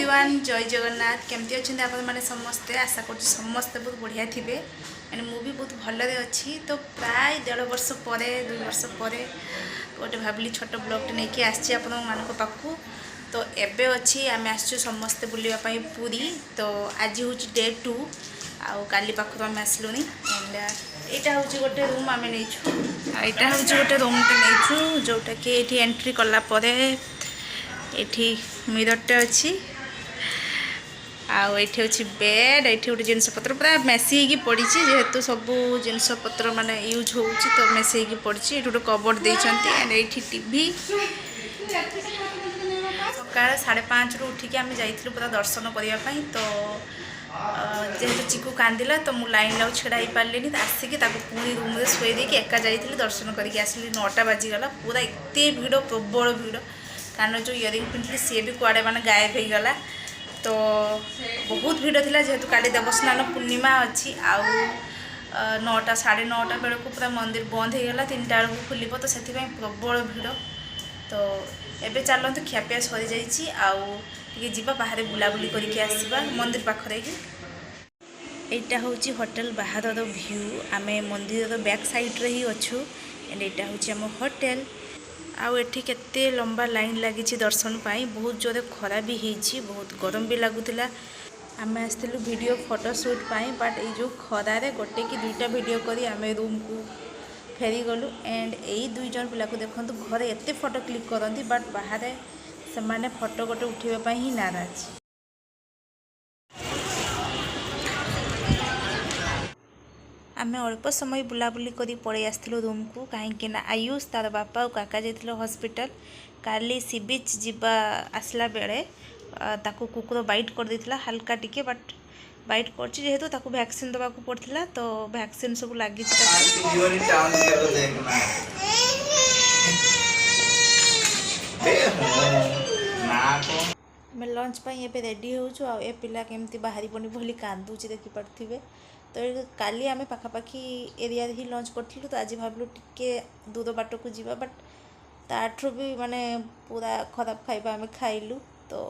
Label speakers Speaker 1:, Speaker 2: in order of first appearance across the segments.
Speaker 1: Everyone जय जगन्नाथ केमती अच्छे आप मैंने समस्ते आशा कर समस्ते बहुत बढ़िया थे एंड मु भी बहुत भलरे अच्छी तो प्राय 1.5 वर्ष पर 2 वर्ष पर गोटे भाविली छोट ब्लॉग नहीं आसी आपण पाखु तो एबे अच्छी आम आसचु समस्ते बुलापी पूरी तो आज हूँ डे 2 आउ काली पाखु आम आसलुँ एंड यहाँ हूँ गोटे रूम आम नहीं यहाँ हूँ गोटे रूमटे नहीं जोटा कि ये एंट्री कलापर ये मिररटे अच्छी आठी अच्छी बेड ये गोटे जिनपतर पूरा मेसी होगी पड़ी जेहेतु सब जिनपतर माने यूज हो तो मेसी होगी पड़ी ये गोटे कबोर्ड देते एंड ये टीवी सकाल 5:30 उठिकी आम जाइलु पूरा दर्शन करने तो जेहेतु चिकू कांदिला तो मुझे लाइन लाउ छेड़ा ही पारे आसिक पुणी रूम में शुई देकी एका जाइली दर्शन करके आसली 9टा बाजिगला पूरा एत भिड़ प्रबल भिड़ कारण जो इयरिंग पिंधि सी भी कुआड़े माने गायब हो गला तो बहुत भिड़ थिला जेहेतु काली देवस्नान पूर्णिमा अच्छी आउ 9टा 9:30 बेलू पूरा मंदिर बंद हो गला 3टा बेलू खुल तो से प्रबल भिड़ तो एबे चलते खियापिया सरी जाइए आउ जीवा बाहर बुलाबुली करके आसवा मंदिर पाखरे ही यहाँ हूँ होटेल बाहर व्यू आम मंदिर बैक साइड्रे ही अच्छू एंड यहाँ हूँ आम होटेल आउ एठी केते लंबा लाइन लगी दर्शन पाई बहुत जोरे खरा भी होती बहुत गरम भी लगुला आम आसलु वीडियो फोटोशूट पाई बट ये जो खरारे गोटे कि 2टा वीडियो करी आम रूम को फेरी गलु एंड यही 2 जन पिला को देखो घरे एत फोटो क्लिक करती बट बाहर से माने फोटो गोटे उठाइबा ही नाराज आम अल्प समय बुलाबुली करी पड़े आसलु रूम को कहीं आयुष तार बापा और काका जाइए हॉस्पिटल काली सी बीच जीवा आसला बेले ताकू कुकुर बाइट कर देथिला हल्का टिके बट बाइट करछि जेहेतु ताकू वैक्सीन दबा को पड़थिला तो वैक्सीन सब लागी मैं लंच पाई एबे रेडी होचु आ ए पिला केमती बाहरी बनी भली कांदुची देखि पड़थिबे तो काली आम पाखापाखि एरिया ही लंच करूँ तो आज भाविलु टिके दूर बाट को जीवा बट ताठू भी माने पूरा खराब खाइबा आम खाइलु तो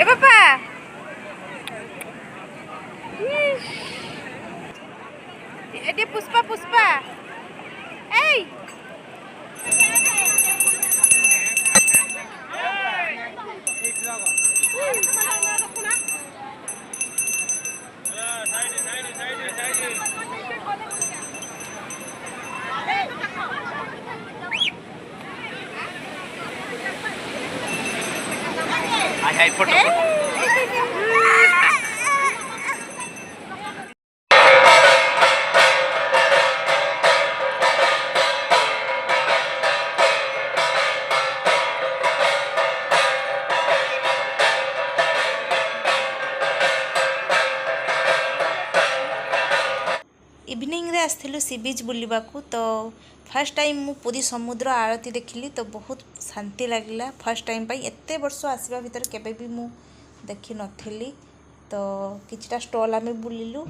Speaker 1: ए पापा ये पुष्पा पुष्पा ए फोटो इवनिंग रे आसथिलु सी बीच बुलिबाकू तो फर्स्ट टाइम मु पूरी समुद्र आरती देखिली तो बहुत शांति लगला फर्स्ट टाइम पाई एते वर्ष आसवा भीतर केबे भी मु देखि नथिली तो किछटा स्टॉल आमे बुलिलु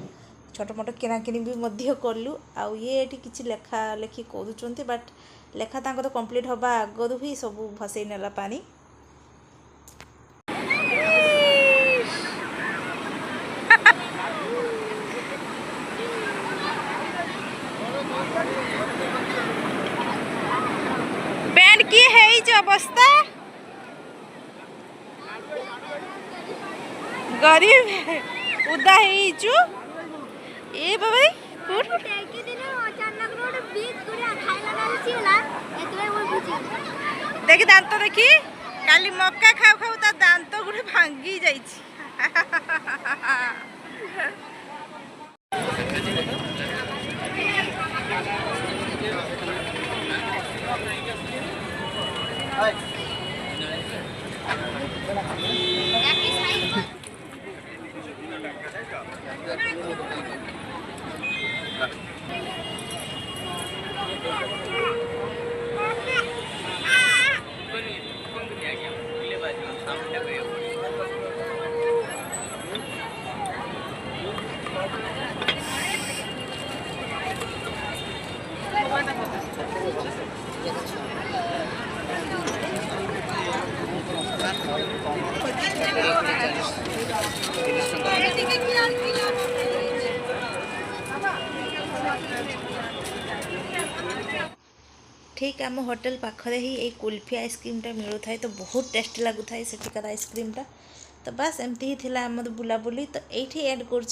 Speaker 1: छोट मोट किनाकिनी भी मध्य करलु आउ ये एठी किछि लेखा लेखि करूचंती बट लेखा तांको तो कंप्लीट होबा आगरु ही सब भसई नेला पानी बैंड की है जो अवस्था गरीब उदा हेचु ए बाबा कुट टेकी दिन अचानक रोड बीच गुड़िया खाइला लालची होला एतले वो बुझी देखि दांत देखि काली मक्का खाउ खाउ ता दांत गुड़े भांगी जाईछि ठीक आम होटेल पाखरे ही ये कुल्फी आइसक्रीमटा मिलू थाए तो बहुत टेस्टी लगू थाए सेठिकार आइसक्रीमटा। तो बस एमती ही थिला आम बुलाबुली। तो ये एड कर